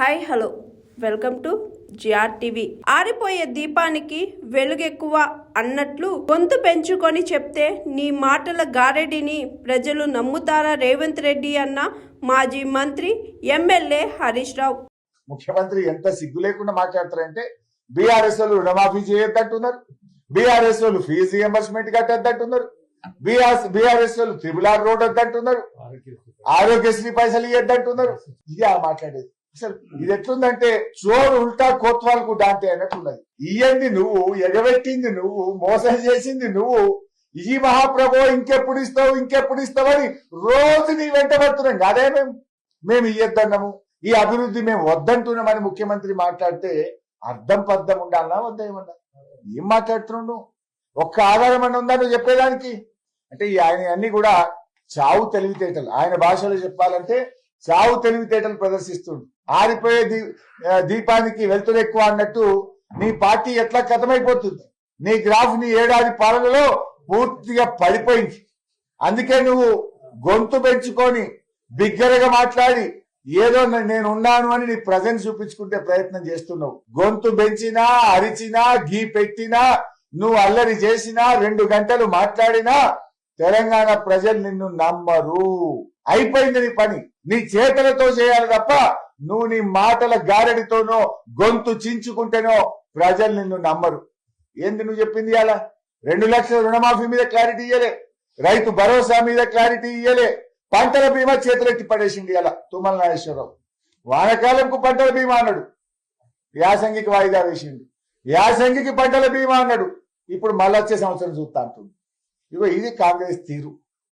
Hi hello welcome to GR TV. ఆరిపోయే దీపానికి వెలుగెక్కువ అన్నట్లు గొంతు పెంచుకొని చెప్తే నీ మాటల గారెడిని ప్రజలు నమ్ముతారా? రేవంత్ రెడ్డి అన్న మాజీ మంత్రి ఎమ్మెల్యే హరీష్ రావు. ముఖ్యమంత్రి ఎంత సిగ్గు లేకుండా మాట్లాడతారంటే బీఆర్ఎస్ వాళ్ళు రుణమాఫీ చేయొద్దంటున్నారు, బీఆర్ఎస్ వాళ్ళు ఫీజు రియంబర్స్మెంట్ కట్టొద్దంటున్నారు, బీఆర్ఎస్ వాళ్ళు RRR రోడ్ వద్దంటున్నారు, ఆరోగ్యశ్రీ పైసలు ఇవ్వద్దంటున్నారు. ఇది మాట్లాడేది అసలు ఇది ఎట్లుందంటే చోరు ఉల్టా కోత్వాలకు డాంటే అన్నట్టున్నది. ఇయ్యంది నువ్వు, ఎగబెట్టింది నువ్వు, మోసం చేసింది నువ్వు. ఈ మహాప్రభు ఇంకెప్పుడు ఇస్తావు అని రోజు నీ వెంట పడుతున్నాం కాదే. మేము ఇయ్యొద్దన్నాము, ఈ అభివృద్ధి మేము వద్దంటున్నామని ముఖ్యమంత్రి మాట్లాడితే అర్థం పద్ధం ఉండాలన్నా వద్దేమన్నా? ఏం మాట్లాడుతున్నావు? ఒక్క ఆధారం అన్న ఉందా నువ్వు చెప్పేదానికి? అంటే ఆయన అన్ని కూడా చావు తెలివితేటలు, ఆయన భాషలో చెప్పాలంటే చావు తెలివితేటలు ప్రదర్శిస్తుండు. ఆరిపోయే దీపానికి వెళ్తురు ఎక్కువ అన్నట్టు నీ పార్టీ ఎట్లా కథమైపోతుంది. నీ గ్రాఫ్ నీ ఏడాది పాలనలో పూర్తిగా పడిపోయింది. అందుకే నువ్వు గొంతు పెంచుకొని బిగ్గరగా మాట్లాడి ఏదో నేను ఉన్నాను అని నీ ప్రజెన్స్ చూపించుకుంటే ప్రయత్నం చేస్తున్నావు. గొంతు పెంచినా, అరిచినా, గీ పెట్టినా, నువ్వు అల్లరి చేసినా, 2 గంటలు మాట్లాడినా తెలంగాణ ప్రజలు నిన్ను నమ్మరు. అయిపోయింది నీ పని. నీ చేతలతో చేయాలి తప్ప నువ్వు నీ మాటల గారడితోనో గొంతు చించుకుంటేనో ప్రజలు నిన్ను నమ్మరు. ఏంది నువ్వు చెప్పింది? అలా 2 లక్షల రుణమాఫీ మీద క్లారిటీ ఇయ్యలే, రైతు భరోసా మీద క్లారిటీ ఇయ్యలే, పంటల బీమా చేతులెత్తి పడేసింది అలా తుమ్మల నాగేశ్వరరావు. వానకాలంకు పంటల బీమా అన్నాడు, యాసంగికి వాయిదా వేసిండు. యాసంగికి పంటల బీమా అన్నాడు, ఇప్పుడు మళ్ళీ వచ్చే సంవత్సరం చూస్తా అంటుంది. ఇగో ఇది కాంగ్రెస్ తీరు.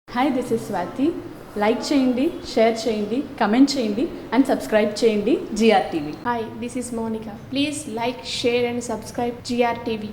Hi, this is Swathi. Like చేయండి, షేర్ చేయండి, కమెంట్ చేయండి అండ్ సబ్స్క్రైబ్ చేయండి GR TV. Hi, this is Monica. Please like, share and subscribe GR TV.